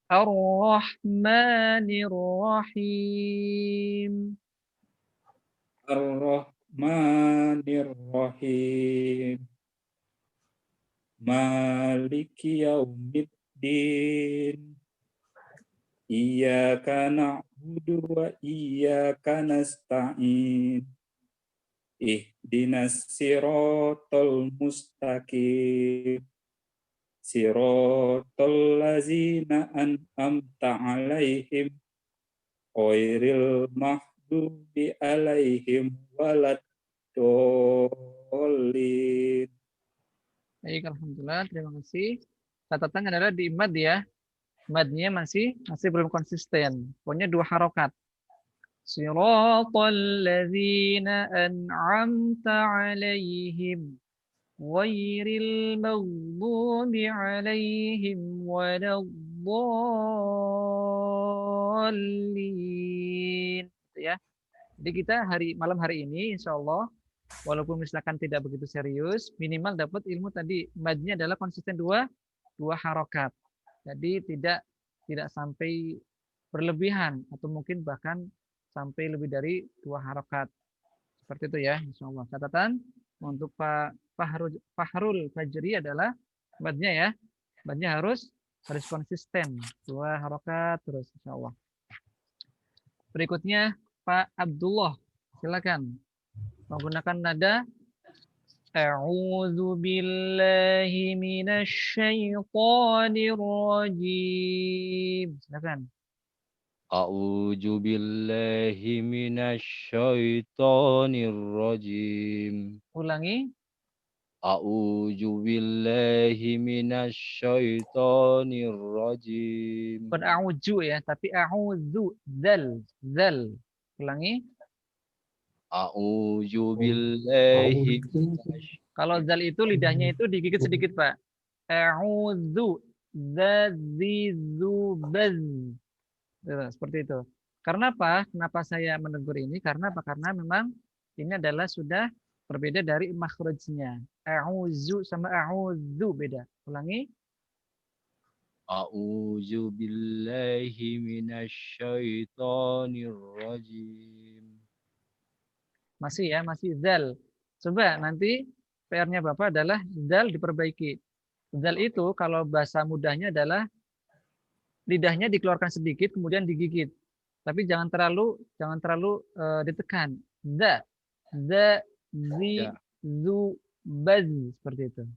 Ar-Rahmanir-Rahim. Ar-Rahmanir-Rahim. Maliki yaumiddin. Iyyaka na'budu wa iyyaka nasta'in. Ihdinas siratal mustaqim. Siratal ladzina an'amta 'alaihim ghairil maghdubi 'alaihim waladdallin. Baik, alhamdulillah, terima kasih. Catatan adalah di mad ya. Madnya masih belum konsisten. Pokoknya 2 harokat. Siratal ladzina an'amta 'alaihim ghairil maghdubi 'alaihim waladdallin. Ya. Jadi kita malam hari ini insyaallah walaupun misalkan tidak begitu serius, minimal dapat ilmu tadi. Madnya adalah konsisten 2 harokat. Jadi tidak sampai berlebihan atau mungkin bahkan sampai lebih dari 2 harokat. Seperti itu ya, insyaallah. Catatan untuk Pak Fahrul Fajri adalah madnya ya. Madnya harus konsisten. 2 harokat terus insyaallah. Berikutnya Pak Abdullah, silakan. Menggunakan nada A'udzu billahi minasy syaithanir rajim. Silakan. A'udzu billahi minasy syaithanir rajim. Ulangi. A'udzu billahi minasy syaithanir rajim. Bukan a'udzu ya, tapi a'udzu zal. Ulangi. A'udzu billahi. Kalau zal itu lidahnya itu digigit sedikit, Pak. A'udzu zazizu baz. Seperti itu. Karena apa? Kenapa saya menegur ini? Karena apa? Karena memang ini adalah sudah berbeda dari makhrajnya. A'udzu sama a'udzu beda. Ulangi. A'udzu billahi minasy syaithanir rajim. Masih ya, masih zal. Coba nanti PR-nya Bapak adalah zal diperbaiki. Zal itu kalau bahasa mudahnya adalah lidahnya dikeluarkan sedikit kemudian digigit. Tapi jangan terlalu ditekan. Za, zi, zu, baz seperti itu.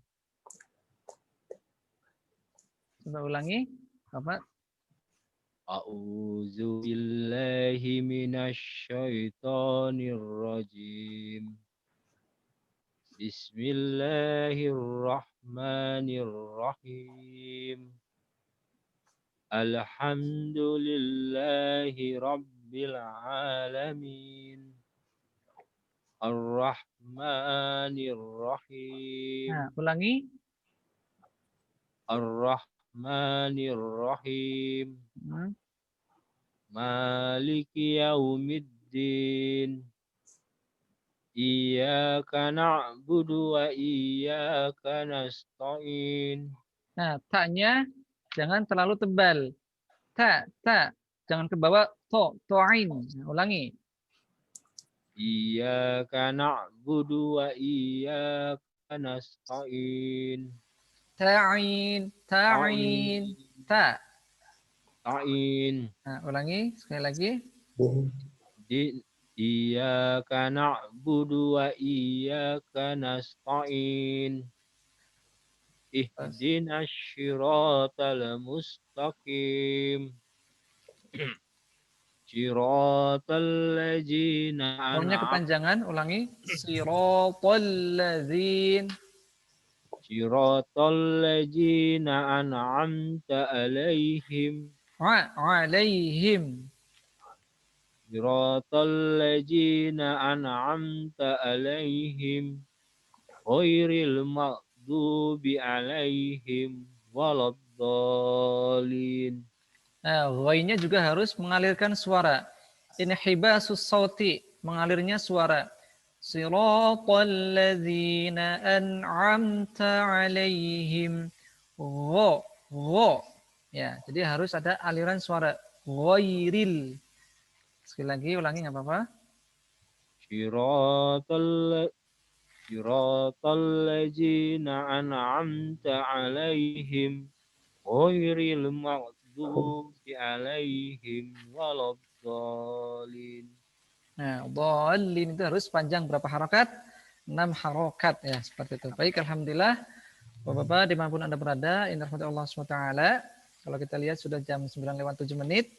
Coba ulangi, Bapak. A'udzu billahi minasy syaithanir rajim. Bismillahirrahmanirrahim. Alhamdulillahi rabbil alamin. Ar-Rahmanir Rahim. Nah, ulangi. Ar-Rahmanir Rahim. Maliki yaumiddin. Iyyaka na'budu wa iyyaka nasta'in. Nah, ta-nya jangan terlalu tebal. Ta. Jangan ke bawah, to'ain. Nah, ulangi. Iyyaka na'budu wa iyyaka nasta'in. Ta'in, ta'in, ta. Ta'in. Nah, ulangi sekali lagi. Iyyaka na'budu wa iyyaka nasta'in. Ihdinas syiratal mustaqim. Syiratal ladzina Pokoknya kepanjangan, ulangi. Siratal ladzin. Syiratal ladzina an'amta alaihim. Alaihim. Syiratal ladzina an'amta alaihim. Ghairil maghdubi alaihim waladdallin. Nah, ghainnya juga harus mengalirkan suara. Inhibasus sauti, mengalirnya suara. Siratal ladzina an'amta alaihim. Gho. Ya, jadi harus ada aliran suara. Ghairil. Sekali lagi ulangi nggak apa-apa. Syiratal ladzina an'amta alaihim ghairil maghdubi alaihim waladdallin. Nah, dhalin itu harus panjang berapa harokat? 6 harokat ya, seperti itu. Baik, alhamdulillah. Bapak-bapak dimanapun Anda berada, inna Allah SWT. Kalau kita lihat sudah jam 9:07.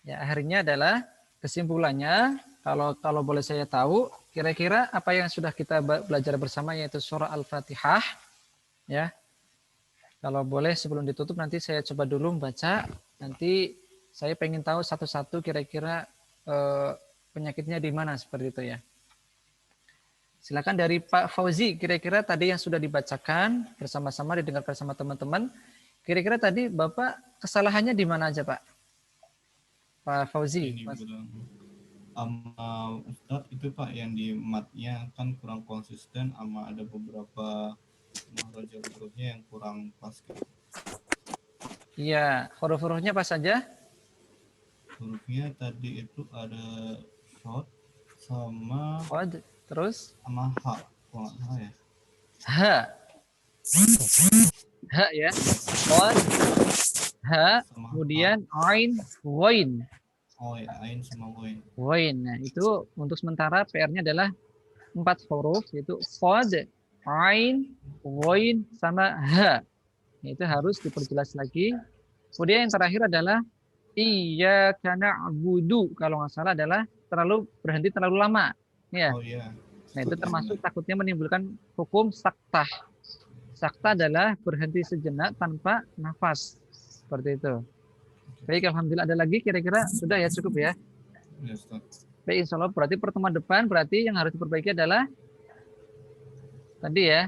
Ya, akhirnya adalah kesimpulannya, kalau boleh saya tahu, kira-kira apa yang sudah kita belajar bersama yaitu surah Al-Fatihah. Ya. Kalau boleh sebelum ditutup nanti saya coba dulu membaca. Nanti saya pengen tahu satu-satu kira-kira penyakitnya di mana seperti itu ya. Silakan dari Pak Fauzi, kira-kira tadi yang sudah dibacakan bersama-sama didengarkan sama teman-teman. Kira-kira tadi Bapak kesalahannya di mana aja, Pak? Pak Fauzi. Ustadz itu Pak yang di matnya kan kurang konsisten, sama ada beberapa maharaja hurufnya yang kurang pas. Iya, huruf-hurufnya apa saja? Hurufnya tadi itu ada short sama terus sama H, kalau nggak salah ya. H ya. H, kemudian ain, wain. Oh ya, ain sama wain. Wain. Nah, itu untuk sementara PR-nya adalah 4 huruf, yaitu shad, ain, wain, sama H. Itu harus diperjelas lagi. Kemudian yang terakhir adalah iyyaka na'budu. Kalau nggak salah adalah berhenti terlalu lama. Ya. Oh iya. Nah, itu termasuk takutnya menimbulkan hukum saktah. Sakta adalah berhenti sejenak tanpa nafas. Seperti itu. Baik, alhamdulillah. Ada lagi kira-kira? Sudah ya, cukup ya? Ya, Ustaz. Baik, insya Allah. Berarti pertemuan depan berarti yang harus diperbaiki adalah tadi ya,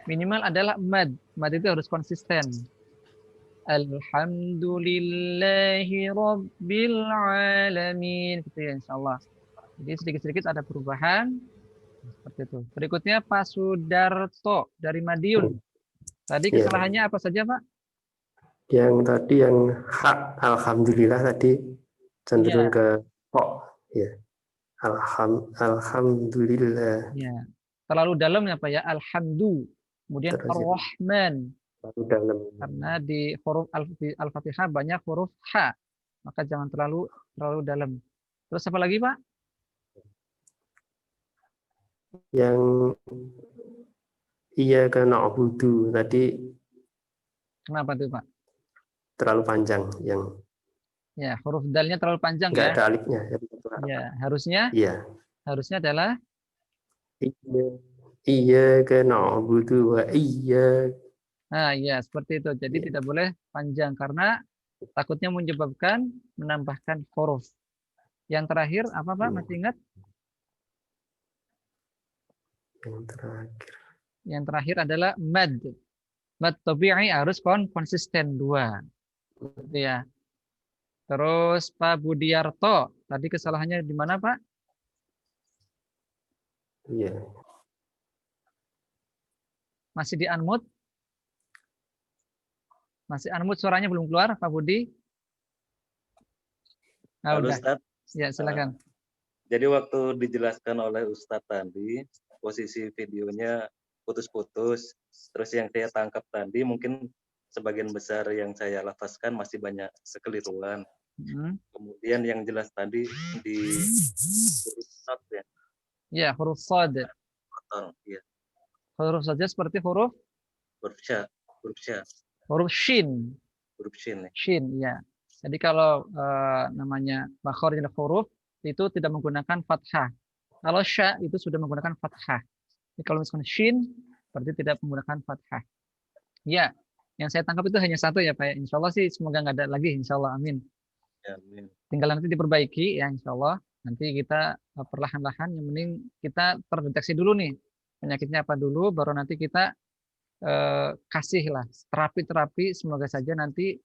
minimal adalah mad. Mad itu harus konsisten. Alhamdulillahi Rabbil Alamin. Gitu ya, insya Allah. Jadi sedikit-sedikit ada perubahan. Seperti itu. Berikutnya Pak Sudarto dari Madiun. Tadi kesalahannya apa saja, Pak? Yang tadi yang hak, alhamdulillah tadi cenderung ke kok. Ya. Alhamdulillah. Ya. Terlalu dalam ya, Pak ya. Alhamdulillah. Kemudian Ar-Rahman. Terlalu dalam. Karena di huruf Al-Fatihah banyak huruf H. Maka jangan terlalu dalam. Terus apa lagi, Pak? Yang iyyaka na'budu tadi. Kenapa tuh, Pak? Terlalu panjang yang. Ya, huruf dalnya terlalu panjang ya. Enggak ada alifnya. Ya, harusnya. Iya. Harusnya adalah iyyaka na'budu wa iyyaka. Nah, ya seperti itu. Jadi tidak boleh panjang karena takutnya menyebabkan menambahkan huruf. Yang terakhir apa, Pak? Masih ingat? Yang terakhir adalah mad. Mad tabi'i harus konsisten 2. Gitu ya. Terus Pak Budiarto, tadi kesalahannya di mana, Pak? Iya. Masih di unmute? Masih unmute, suaranya belum keluar, Pak Budi? Nah, udah. Ya, silakan. Jadi waktu dijelaskan oleh Ustadz tadi, posisi videonya putus-putus. Terus yang saya tangkap tadi mungkin sebagian besar yang saya lafazkan masih banyak kekeliruan. Kemudian yang jelas tadi di huruf shad ya. Ya, huruf shad. Ya. Huruf saja seperti huruf Huruf sya, huruf sya. huruf shin. Huruf shin ya. Shin, ya. Jadi kalau namanya makharijul huruf itu tidak menggunakan fathah. Kalau sya itu sudah menggunakan fathah. Jadi kalau misalkan shin berarti tidak menggunakan fathah. Ya, yang saya tangkap itu hanya satu ya Pak. Insya Allah sih semoga nggak ada lagi. Insya Allah, amin. Ya, amin. Tinggal nanti diperbaiki ya Insya Allah. Nanti kita perlahan-lahan yang penting kita terdeteksi dulu nih penyakitnya apa dulu, baru nanti kita kasihlah terapi-terapi. Semoga saja nanti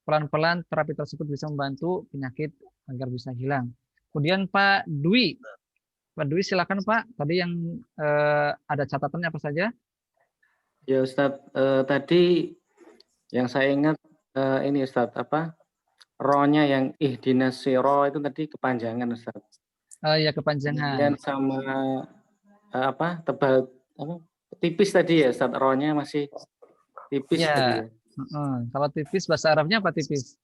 pelan-pelan terapi tersebut bisa membantu penyakit agar bisa hilang. Kemudian Pak Dwi silakan Pak. Tadi yang ada catatannya apa saja? Ya Ustadz, tadi yang saya ingat ini Ustadz, apa? Ro-nya yang ihdinas siro itu tadi kepanjangan Ustadz. Ya kepanjangan. Kemudian sama apa? Tebal apa? Tipis tadi ya Ustadz, Ro-nya masih tipis ya. tadi ya. Kalau tipis bahasa Arabnya apa tipis?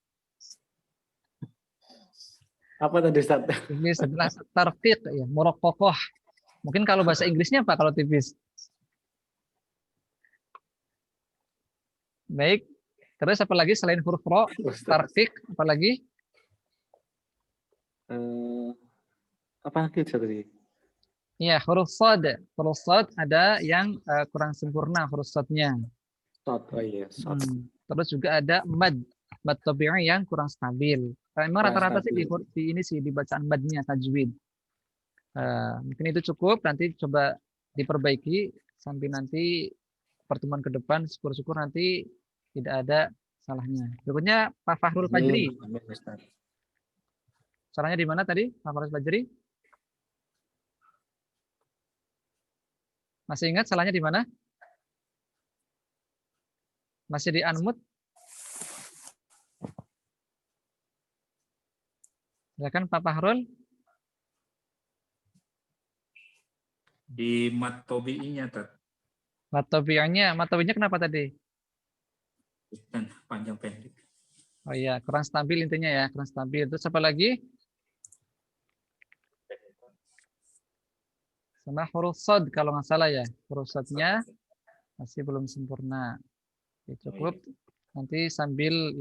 Apa tadi Ustadz? Tipis adalah tarqiq ya, muraqqaqah. Mungkin kalau bahasa Inggrisnya apa kalau tipis? Baik. Terus apa lagi selain huruf ro, tarqiq, apa lagi? Apa lagi tadi? Iya, huruf shad. Huruf shad ada yang kurang sempurna huruf shadnya. Shad, oh iya, shad. Terus juga ada mad tabi'i yang kurang stabil. Memang rata-rata sih di ini sih di bacaan madnya tajwid. Mungkin itu cukup, nanti coba diperbaiki sampai nanti pertemuan ke depan, syukur-syukur nanti tidak ada salahnya. Berikutnya Pak Fahrul Fajri. Salahnya di mana tadi Pak Fahrul Fajri? Masih ingat salahnya di mana? Masih di unmute? Silakan Pak Fahrul. Di mat tobi'inya, Tat. Mat tobi'inya kenapa tadi? Bukan panjang pendek. Oh iya, kurang stabil intinya ya, kurang stabil. Terus apa lagi? Sama huruf shad kalau nggak salah ya. Huruf shadnya masih belum sempurna. Oke, cukup. Nanti sambil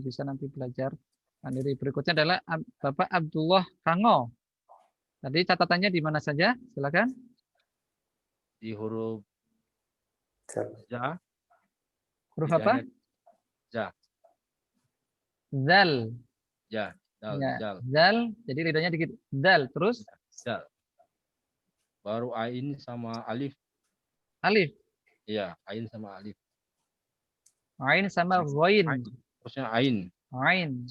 bisa nanti belajar. Mandiri. Berikutnya adalah Bapak Abdullah Kango. Tadi catatannya di mana saja? Silakan. Di huruf ja. Huruf apa? Ja. Zal. Ja. Dal. Ya. Jal. Zal. Jadi lidahnya dikit. Dal. Terus? Jal. Baru ain sama alif. Alif. Iya, ain sama alif. Ain sama ghain. Terusnya ain. Ain.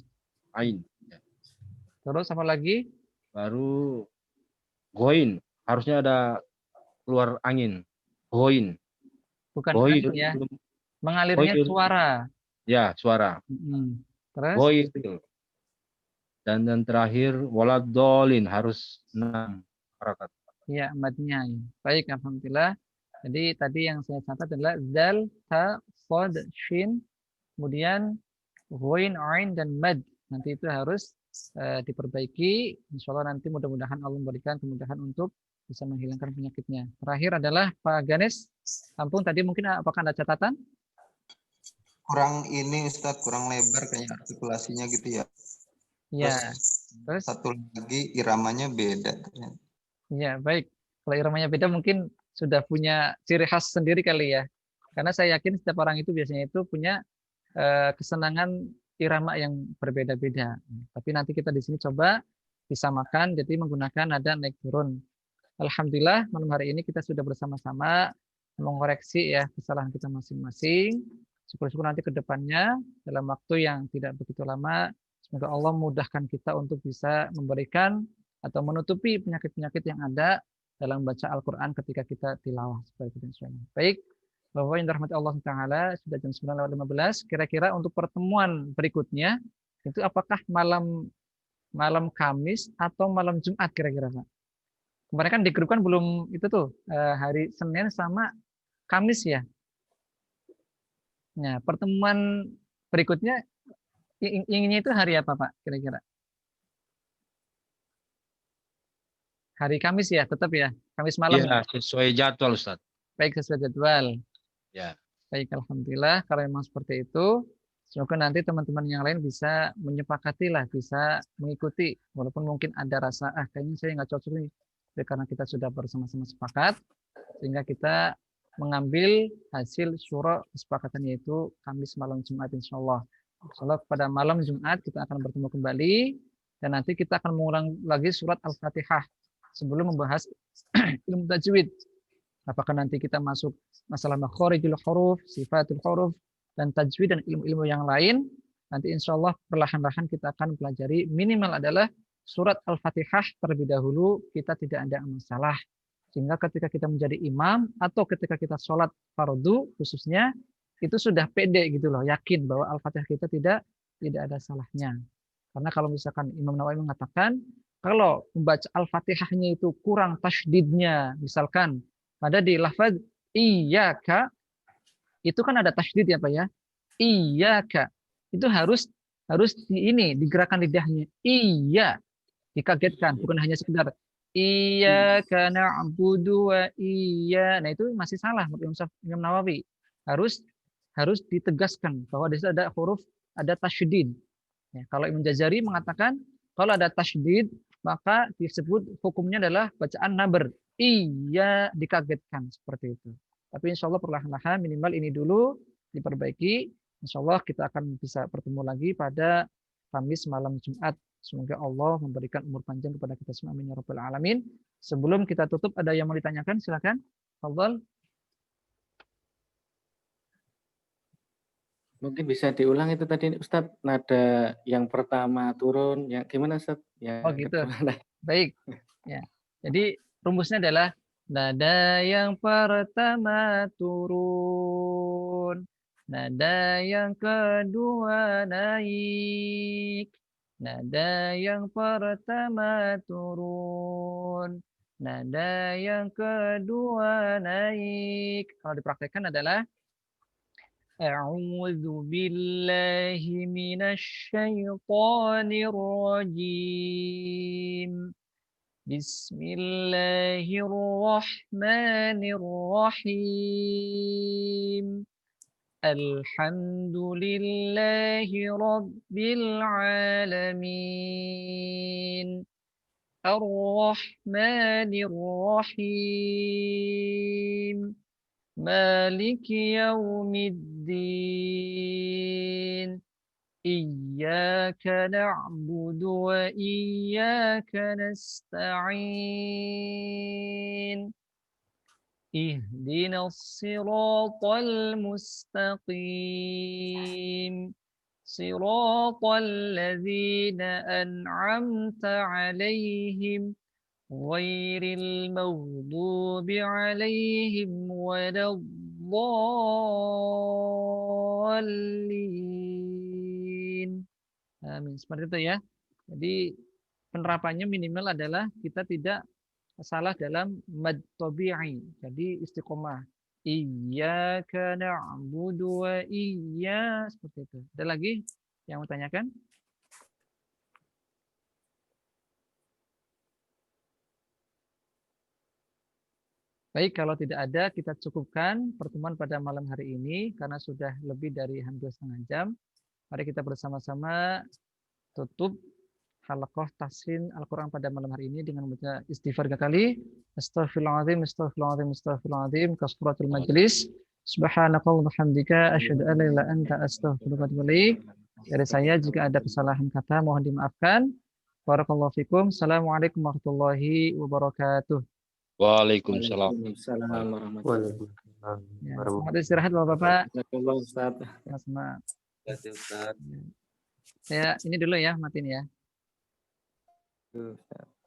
Ain. Ya. Terus apa lagi? Baru ghain. Harusnya ada keluar angin. Ghain. Bukan Ghain angin ya. Mengalirnya ghain. suara. Ya, suara. Terus? Ghain. Dan terakhir waladolin harus 6 harakat. Ya, madnya. Baik, alhamdulillah. Jadi tadi yang saya catat adalah zal, ta, shad, shin, kemudian ghain, ain dan mad. Nanti itu harus diperbaiki. Insya Allah nanti mudah-mudahan Allah memberikan kemudahan untuk bisa menghilangkan penyakitnya. Terakhir adalah Pak Ganes. Lampung tadi mungkin apakah ada catatan? Kurang ini Ustadz, kurang lebar kayaknya artikulasinya gitu ya. Iya. Terus satu lagi iramanya beda ternyata. Ya, baik. Kalau iramanya beda mungkin sudah punya ciri khas sendiri kali ya. Karena saya yakin setiap orang itu biasanya itu punya kesenangan irama yang berbeda-beda. Tapi nanti kita di sini coba disamakan, jadi menggunakan nada naik turun. Alhamdulillah malam hari ini kita sudah bersama-sama mengoreksi ya kesalahan kita masing-masing. Syukur-syukur nanti ke depannya dalam waktu yang tidak begitu lama, semoga Allah memudahkan kita untuk bisa memberikan atau menutupi penyakit-penyakit yang ada dalam baca Al-Quran ketika kita tilawah. Baik, Bapak yang dirahmati Allah Ta'ala, sudah jam 9:15. Kira-kira untuk pertemuan berikutnya, itu apakah malam malam Kamis atau malam Jumat kira-kira Pak? Kemarin kan di grup kan belum itu tuh hari Senin sama Kamis ya. Nah, pertemuan berikutnya inginnya itu hari apa Pak kira-kira? Hari Kamis ya, tetap ya. Kamis malam. Iya, sesuai jadwal Ustaz. Baik, sesuai jadwal. Ya. Baik, alhamdulillah. Kalau memang seperti itu, semoga nanti teman-teman yang lain bisa menyepakati lah, bisa mengikuti. Walaupun mungkin ada rasa, kayaknya saya nggak cocok nih. Tapi karena kita sudah bersama-sama sepakat, sehingga kita mengambil hasil syura kesepakatan yaitu Kamis malam Jumat insya Allah. Insya Allah pada malam Jumat kita akan bertemu kembali dan nanti kita akan mengulang lagi surat Al-Fatihah sebelum membahas ilmu tajwid. Apakah nanti kita masuk masalah makhorijul huruf, sifatul huruf, dan tajwid dan ilmu-ilmu yang lain. Nanti insya Allah perlahan-lahan kita akan pelajari minimal adalah surat Al-Fatihah terlebih dahulu, kita tidak ada masalah. Sehingga ketika kita menjadi imam atau ketika kita sholat fardu khususnya, itu sudah pede gitu loh, yakin bahwa Al-Fatihah kita tidak ada salahnya. Karena kalau misalkan Imam Nawawi mengatakan, kalau membaca Al-Fatihahnya itu kurang tasydidnya, misalkan pada di lafaz iyyaka itu kan ada tasydid ya Pak ya. Iyyaka itu harus digerakkan lidahnya. Iya, dikagetkan, bukan hanya sekedar iyyaka na'budu wa iyya. Nah, itu masih salah menurut Imam Nawawi. Harus ditegaskan bahwa di situ ada huruf, ada tasydid. Ya, kalau Imam Jazari mengatakan kalau ada tasydid maka disebut hukumnya adalah bacaan nabar. Iya, dikagetkan seperti itu. Tapi insya Allah perlahan-lahan minimal ini dulu diperbaiki. Insya Allah kita akan bisa bertemu lagi pada Kamis malam Jumat. Semoga Allah memberikan umur panjang kepada kita semua. Amin ya rabbal alamin. Sebelum kita tutup ada yang mau ditanyakan? Silakan. Fadhal. Mungkin bisa diulang itu tadi Ustadz, nada yang pertama turun, yang gimana Ustadz? Yang Oh gitu. Baik. Ya. Jadi rumusnya adalah nada yang pertama turun, nada yang kedua naik, nada yang pertama turun, nada yang kedua naik. Kalau dipraktekkan adalah A'udzu billahi minasy syaithanir rajim. Bismillahirrahmanirrahim. Alhamdulillahi rabbil alamin. Ar-Rahmanir Rahim. Maliki yaumiddin. Iyyaka na'budu wa iyyaka nasta'in. Ihdinas siratal mustaqim. Siratal ladzina an'amta 'alaihim ghairil maghdubi 'alaihim waladdallin. Amin. Seperti itu ya. Jadi penerapannya minimal adalah kita tidak salah dalam mad tabi'i. Jadi istiqomah. Iyyaka na'budu wa iyya, seperti itu. Ada lagi yang mau tanyakan? Baik, kalau tidak ada, kita cukupkan pertemuan pada malam hari ini karena sudah lebih dari hampir setengah jam. Mari kita bersama-sama tutup halaqah tahsin Al-Quran pada malam hari ini dengan membaca istighfar 3 kali. Astaghfirullahaladzim, astaghfirullahaladzim, astaghfirullahaladzim. Kasratul majlis. Subhanakallahumma hamdika asyhadu an la ilaha illa anta astaghfiruka wa atubu ilaik. Dari saya jika ada kesalahan kata mohon dimaafkan. Barakallahu fikum. Assalamualaikum warahmatullahi wabarakatuh. Waalaikumsalam. Waalaikumsalam. Ya, selamat istirahat Bapak-bapak. Ustadz. Sama. Ustaz. Saya ini dulu ya, matiin ya. Ustadz.